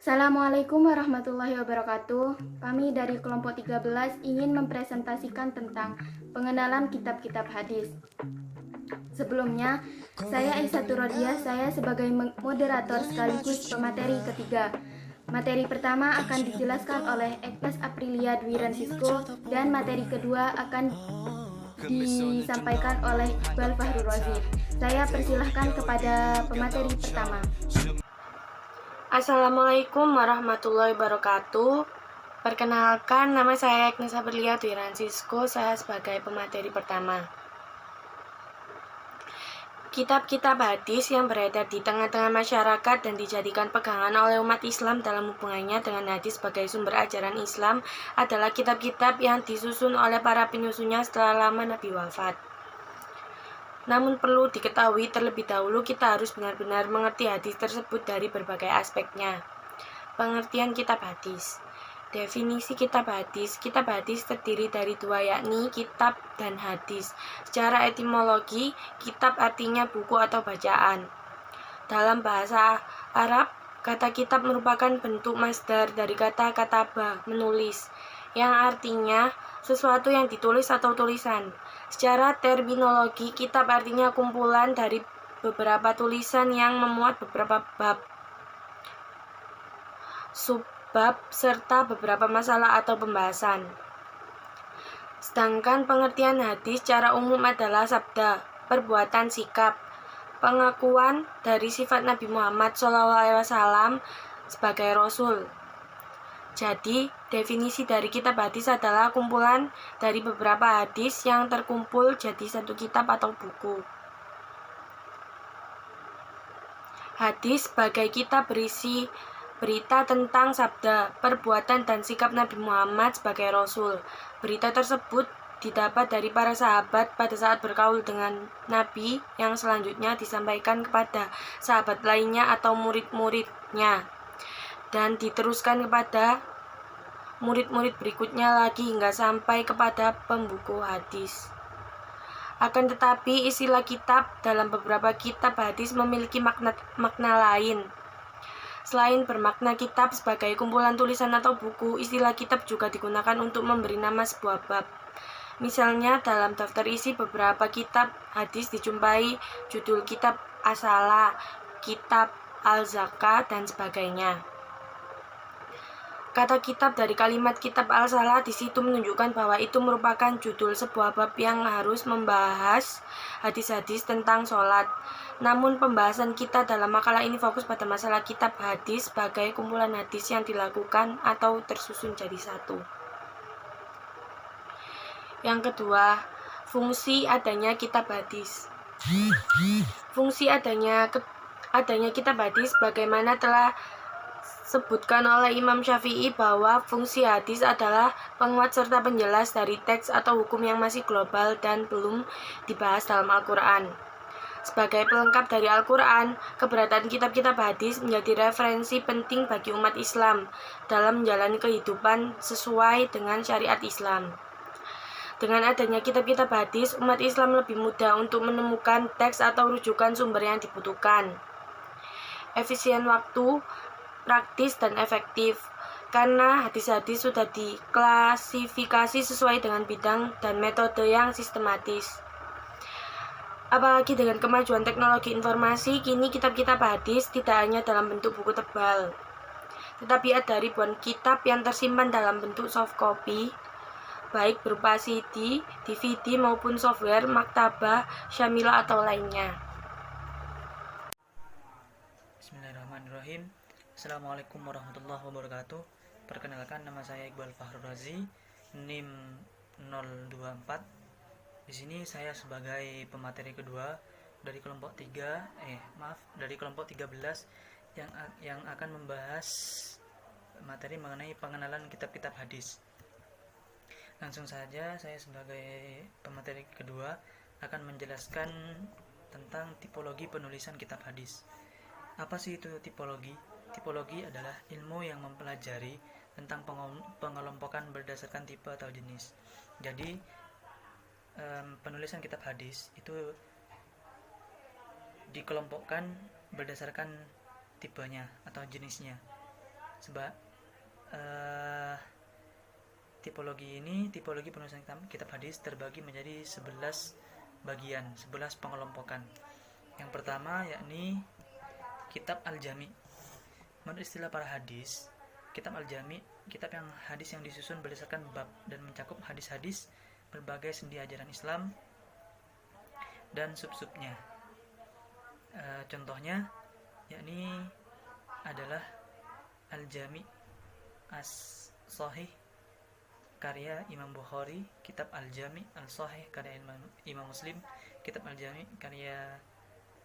Assalamualaikum warahmatullahi wabarakatuh. Kami dari kelompok 13 ingin mempresentasikan tentang pengenalan kitab-kitab hadis. Sebelumnya, saya Aisyah Rodia, saya sebagai moderator sekaligus pemateri ketiga. Materi pertama akan dijelaskan oleh Ektas Aprilia Dwi Francisco dan materi kedua akan disampaikan oleh Iqbal Fahru Rozi. Saya persilahkan kepada pemateri pertama. Assalamualaikum warahmatullahi wabarakatuh. Perkenalkan, nama saya Ektas Aprilia Dwi Francisco, saya sebagai pemateri pertama. Kitab-kitab hadis yang beredar di tengah-tengah masyarakat dan dijadikan pegangan oleh umat Islam dalam hubungannya dengan hadis sebagai sumber ajaran Islam adalah kitab-kitab yang disusun oleh para penyusunnya setelah lama Nabi wafat. Namun perlu diketahui terlebih dahulu kita harus benar-benar mengerti hadis tersebut dari berbagai aspeknya. Pengertian kitab hadis. Definisi kitab hadis. Kitab hadis terdiri dari dua, yakni kitab dan hadis. Secara etimologi, kitab artinya buku atau bacaan. Dalam bahasa Arab, kata kitab merupakan bentuk masdar dari kata kataba, menulis, yang artinya sesuatu yang ditulis atau tulisan. Secara terminologi, kitab artinya kumpulan dari beberapa tulisan yang memuat beberapa bab, subbab, serta beberapa masalah atau pembahasan. Sedangkan pengertian hadis secara umum adalah sabda, perbuatan, sikap, pengakuan dari sifat Nabi Muhammad SAW sebagai Rasul. Jadi, definisi dari kitab hadis adalah kumpulan dari beberapa hadis yang terkumpul jadi satu kitab atau buku. Hadis sebagai kitab berisi berita tentang sabda, perbuatan, dan sikap Nabi Muhammad sebagai Rasul. Berita tersebut didapat dari para sahabat pada saat bergaul dengan Nabi yang selanjutnya disampaikan kepada sahabat lainnya atau murid-muridnya dan diteruskan kepada murid-murid berikutnya lagi hingga sampai kepada pembuku hadis. Akan tetapi istilah kitab dalam beberapa kitab hadis memiliki makna lain. Selain bermakna kitab sebagai kumpulan tulisan atau buku, istilah kitab juga digunakan untuk memberi nama sebuah bab. Misalnya dalam daftar isi beberapa kitab hadis dijumpai judul kitab As-Salah, kitab Al-Zakah, dan sebagainya. Kata kitab dari kalimat kitab Al-Salah di situ menunjukkan bahwa itu merupakan judul sebuah bab yang harus membahas hadis-hadis tentang sholat. Namun pembahasan kita dalam makalah ini fokus pada masalah kitab hadis sebagai kumpulan hadis yang dilakukan atau tersusun jadi satu. Yang kedua, fungsi adanya kitab hadis. Fungsi adanya kitab hadis bagaimana telah sebutkan oleh Imam Syafi'i bahwa fungsi hadis adalah penguat serta penjelas dari teks atau hukum yang masih global dan belum dibahas dalam Al-Quran. Sebagai pelengkap dari Al-Quran, keberadaan kitab-kitab hadis menjadi referensi penting bagi umat Islam dalam menjalani kehidupan sesuai dengan syariat Islam. Dengan adanya kitab-kitab hadis, umat Islam lebih mudah untuk menemukan teks atau rujukan sumber yang dibutuhkan. Efisien waktu, praktis dan efektif, karena hadis-hadis sudah diklasifikasi sesuai dengan bidang dan metode yang sistematis. Apalagi dengan kemajuan teknologi informasi, kini kitab-kitab hadis tidak hanya dalam bentuk buku tebal, tetapi ada ribuan kitab yang tersimpan dalam bentuk soft copy, baik berupa CD, DVD maupun software, maktabah, syamilah atau lainnya. Bismillahirrahmanirrahim. Assalamualaikum warahmatullahi wabarakatuh. Perkenalkan, nama saya Iqbal Fahru Rozi, NIM 024. Di sini saya sebagai pemateri kedua dari kelompok 13 yang akan membahas materi mengenai pengenalan kitab-kitab hadis. Langsung saja, saya sebagai pemateri kedua akan menjelaskan tentang tipologi penulisan kitab hadis. Apa sih itu tipologi? Tipologi adalah ilmu yang mempelajari tentang pengelompokan berdasarkan tipe atau jenis. Jadi, penulisan kitab hadis itu dikelompokkan berdasarkan tipenya atau jenisnya. Sebab tipologi penulisan kitab hadis terbagi menjadi 11 bagian, 11 pengelompokan. Yang pertama yakni kitab al-jami. Menurut istilah para hadis, kitab al-jami, kitab yang hadis yang disusun berdasarkan bab dan mencakup hadis-hadis berbagai sendi ajaran Islam dan sub-subnya. Contohnya yakni adalah al-jami as-sahih karya Imam Bukhari, kitab al-jami al-sahih karya Imam Muslim, kitab al-jami karya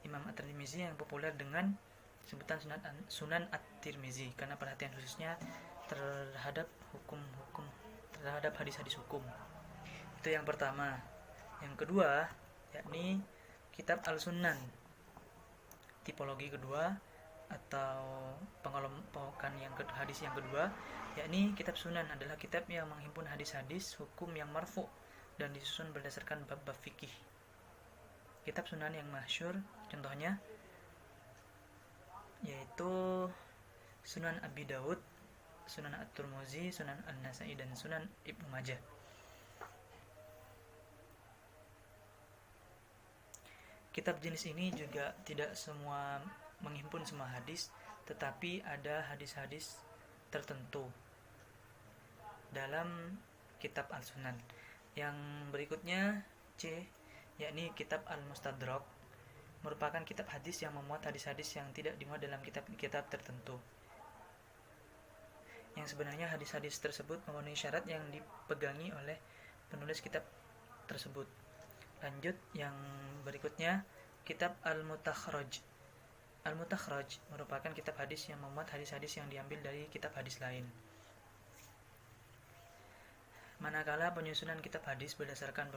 Imam At-Tirmizi yang populer dengan sebutan Sunan At-Tirmizi karena perhatian khususnya terhadap hukum-hukum, terhadap hadis-hadis hukum. Itu yang pertama. Yang kedua yakni kitab al-sunan. Tipologi kedua atau pengelompokan hadis yang kedua yakni kitab sunan adalah kitab yang menghimpun hadis-hadis hukum yang marfu dan disusun berdasarkan bab-bab fikih. Kitab sunan yang masyhur contohnya yaitu Sunan Abi Daud, Sunan At-Tirmizi, Sunan An-Nasa'i dan Sunan Ibnu Majah. Kitab jenis ini juga tidak semua menghimpun semua hadis, tetapi ada hadis-hadis tertentu dalam kitab Al-Sunan. Yang berikutnya C, yakni kitab Al-Mustadrak, merupakan kitab hadis yang memuat hadis-hadis yang tidak dimuat dalam kitab-kitab tertentu. Yang sebenarnya hadis-hadis tersebut memenuhi syarat yang dipegangi oleh penulis kitab tersebut. Lanjut yang berikutnya kitab Al-Mutakhraj. Al-Mutakhraj merupakan kitab hadis yang memuat hadis-hadis yang diambil dari kitab hadis lain. Manakala penyusunan kitab hadis berdasarkan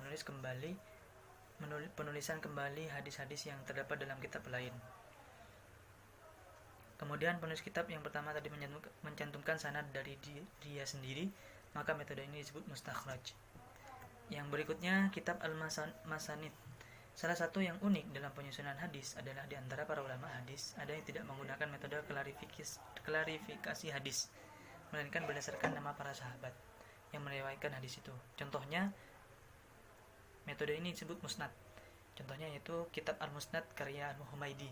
penulisan kembali hadis-hadis yang terdapat dalam kitab lain. Kemudian penulis kitab yang pertama tadi mencantumkan sanad dari dia sendiri, maka metode ini disebut mustakhraj. Yang berikutnya kitab Al-Masanid. Salah satu yang unik dalam penyusunan hadis adalah di antara para ulama hadis ada yang tidak menggunakan metode klarifikasi hadis, melainkan berdasarkan nama para sahabat yang meriwayatkan hadis itu. Contohnya metode ini disebut musnad. Contohnya yaitu kitab Al-Musnad karya Al-Humaydi.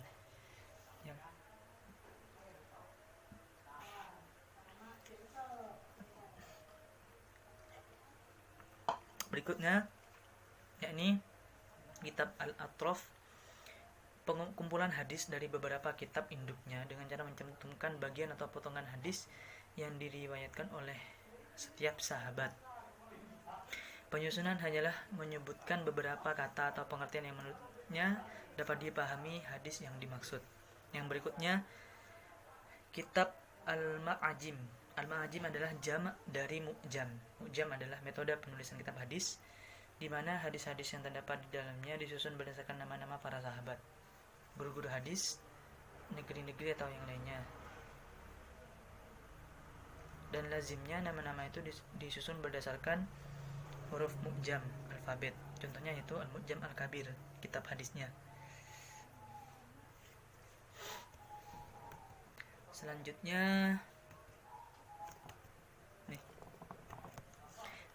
Berikutnya yakni kitab Al-Atraf, kumpulan hadis dari beberapa kitab induknya dengan cara mencantumkan bagian atau potongan hadis yang diriwayatkan oleh setiap sahabat. Penyusunan hanyalah menyebutkan beberapa kata atau pengertian yang menurutnya dapat dipahami hadis yang dimaksud. Yang berikutnya kitab Al-Ma'ajim. Al-Ma'ajim adalah jamak dari mu'jam. Mu'jam adalah metode penulisan kitab hadis di mana hadis-hadis yang terdapat di dalamnya disusun berdasarkan nama-nama para sahabat, guru-guru hadis, negeri-negeri atau yang lainnya. Dan lazimnya nama-nama itu disusun berdasarkan huruf mu'jam alfabet. Contohnya itu Al-Mu'jam Al-Kabir, kitab hadisnya. Selanjutnya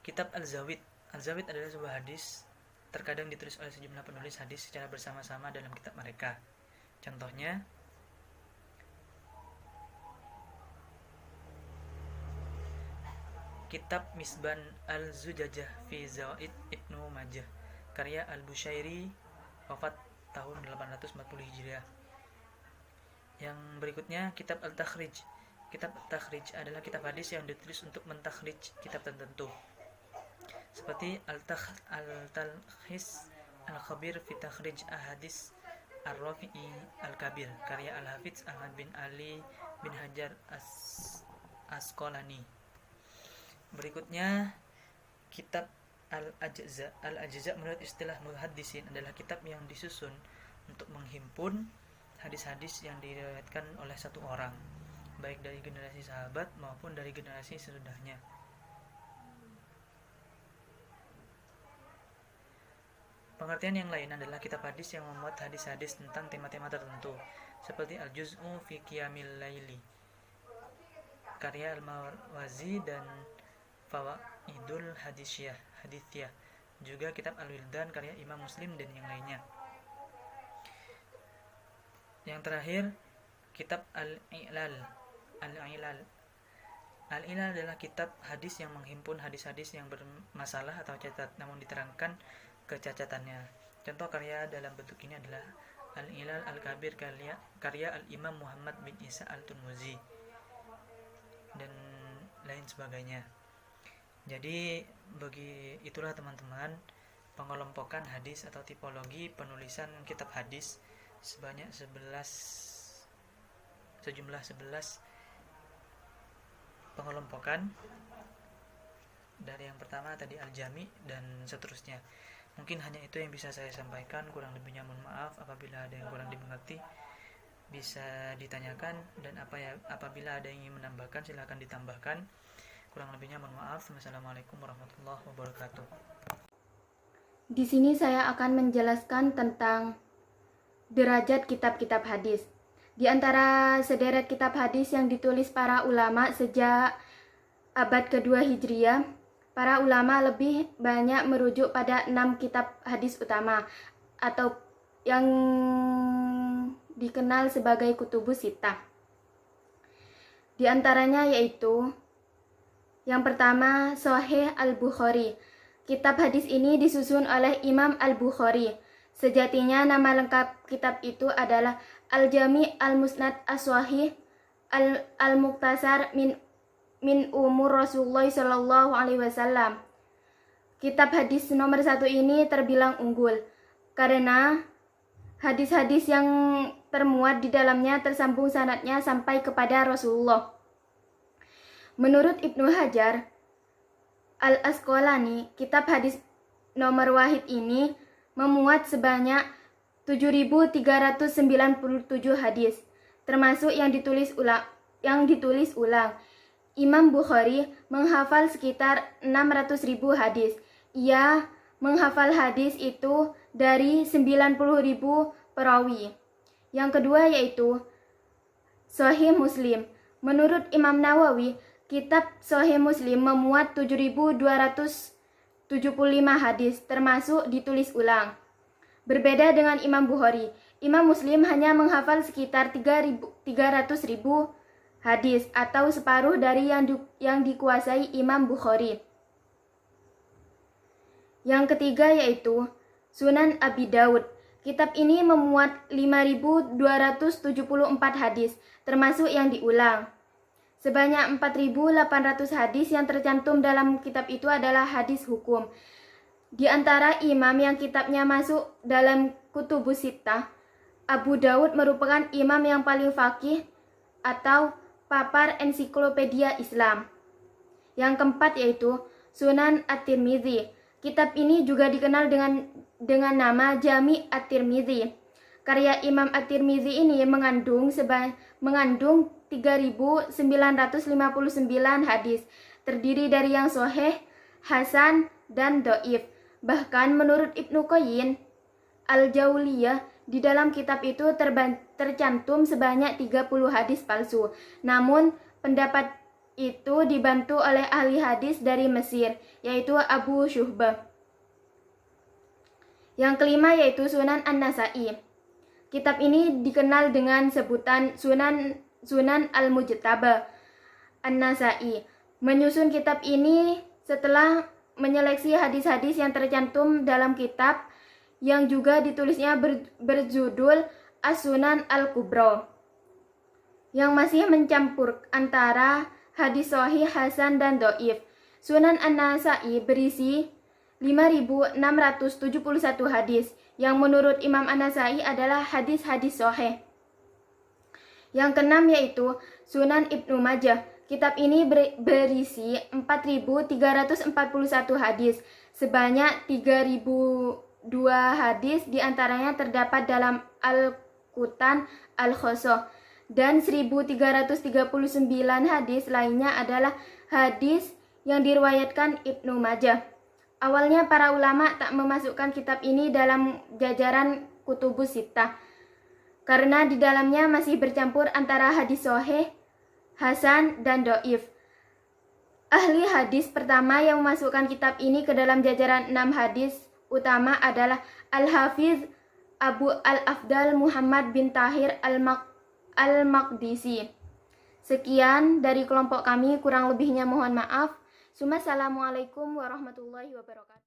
kitab Al-Zawid. Al-Zawid adalah sebuah hadis terkadang ditulis oleh sejumlah penulis hadis secara bersama-sama dalam kitab mereka. Contohnya kitab Misban Al-Zujajah fi Zawaid Ibnu Majah karya Al-Bushairi, wafat tahun 840 Hijriah. Yang berikutnya kitab Al-Takhrij. Kitab Al-Takhrij adalah kitab hadis yang ditulis untuk mentakhrij kitab tertentu, seperti Al-Talkhis Al-Khabir fi Takhrij Ahadis Ar-Rafi'i Al-Kabir karya Al-Hafiz Ahmad bin Ali bin Hajar Asqalani. Berikutnya kitab Al-Ajza. Al-Ajza menurut istilah muhaddisin adalah kitab yang disusun untuk menghimpun hadis-hadis yang diriwayatkan oleh satu orang, baik dari generasi sahabat maupun dari generasi sesudahnya. Pengertian yang lain adalah kitab hadis yang memuat hadis-hadis tentang tema-tema tertentu, seperti Al-Juz'u fi Qiyamil Laili karya Al-Mawazi dan Fawaidul Hadithiyah, juga kitab Al-Wildan karya Imam Muslim dan yang lainnya. Yang terakhir, kitab Al-Ilal. Al-Ilal adalah kitab hadis yang menghimpun hadis-hadis yang bermasalah atau cacat, namun diterangkan kecacatannya. Contoh karya dalam bentuk ini adalah Al-Ilal Al-Kabir karya Al-Imam Muhammad bin Isa Al-Tunmuzi dan lain sebagainya. Jadi itulah teman-teman pengelompokan hadis atau tipologi penulisan kitab hadis sejumlah 11 pengelompokan. Dari yang pertama tadi Al-Jami dan seterusnya. Mungkin hanya itu yang bisa saya sampaikan, kurang lebihnya mohon maaf. Apabila ada yang kurang dimengerti bisa ditanyakan, dan apabila ada yang ingin menambahkan silahkan ditambahkan. Kurang lebihnya mohon maaf. Wassalamualaikum warahmatullahi wabarakatuh. Di sini saya akan menjelaskan tentang derajat kitab-kitab hadis. Di antara sederet kitab hadis yang ditulis para ulama sejak abad kedua Hijriah, para ulama lebih banyak merujuk pada 6 kitab hadis utama atau yang dikenal sebagai Kutubus Sittah. Di antaranya yaitu yang pertama Sahih Al-Bukhari. Kitab hadis ini disusun oleh Imam Al-Bukhari. Sejatinya nama lengkap kitab itu adalah Al-Jami' Al-Musnad As-Sahih Al-Muqtasar min umur Rasulullah Sallallahu Alaihi Wasallam. Kitab hadis nomor 1 ini terbilang unggul karena hadis-hadis yang termuat di dalamnya tersambung sanadnya sampai kepada Rasulullah. Menurut Ibnu Hajar Al-Asqalani, kitab hadis nomor wahid ini memuat sebanyak 7.397 hadis, termasuk yang ditulis ulang. Imam Bukhari menghafal sekitar 600.000 hadis. Ia menghafal hadis itu dari 90.000 perawi. Yang kedua yaitu Sahih Muslim. Menurut Imam Nawawi, kitab Sahih Muslim memuat 7.275 hadis, termasuk ditulis ulang. Berbeda dengan Imam Bukhari, Imam Muslim hanya menghafal sekitar 300.000 hadis atau separuh dari yang dikuasai Imam Bukhari. Yang ketiga yaitu Sunan Abi Daud. Kitab ini memuat 5.274 hadis, termasuk yang diulang. Sebanyak 4.800 hadis yang tercantum dalam kitab itu adalah hadis hukum. Di antara imam yang kitabnya masuk dalam Kutubus Sittah, Abu Daud merupakan imam yang paling faqih atau papar ensiklopedia Islam. Yang keempat yaitu Sunan At-Tirmizi. Kitab ini juga dikenal dengan nama Jami' At-Tirmizi. Karya Imam At-Tirmizi ini mengandung 3.959 hadis, terdiri dari yang sahih, hasan, dan dhaif. Bahkan menurut Ibnu Qayyim Al-Jauliyah, di dalam kitab itu tercantum sebanyak 30 hadis palsu. Namun pendapat itu dibantu oleh ahli hadis dari Mesir, yaitu Abu Syuhbah. Yang kelima yaitu Sunan An-Nasa'i. Kitab ini dikenal dengan sebutan Sunan Al-Mujtaba An-Nasa'i. Menyusun kitab ini setelah menyeleksi hadis-hadis yang tercantum dalam kitab yang juga ditulisnya berjudul As-Sunan Al-Kubra, yang masih mencampur antara hadis sahih, hasan, dan dhaif. Sunan An-Nasa'i berisi 5.671 hadis yang menurut Imam An-Nasa'i adalah hadis-hadis sahih. Yang keenam yaitu Sunan Ibnu Majah. Kitab ini berisi 4.341 hadis. Sebanyak 3.002 hadis diantaranya terdapat dalam Al-Qutan Al-Khosoh, dan 1.339 hadis lainnya adalah hadis yang diriwayatkan Ibnu Majah. Awalnya para ulama tak memasukkan kitab ini dalam jajaran Kutubus Sittah karena di dalamnya masih bercampur antara hadis sahih, hasan, dan do'if. Ahli hadis pertama yang memasukkan kitab ini ke dalam jajaran 6 hadis utama adalah Al-Hafiz Abu Al-Afdal Muhammad bin Tahir Al-Maqdisi. Sekian dari kelompok kami, kurang lebihnya mohon maaf. Assalamualaikum warahmatullahi wabarakatuh.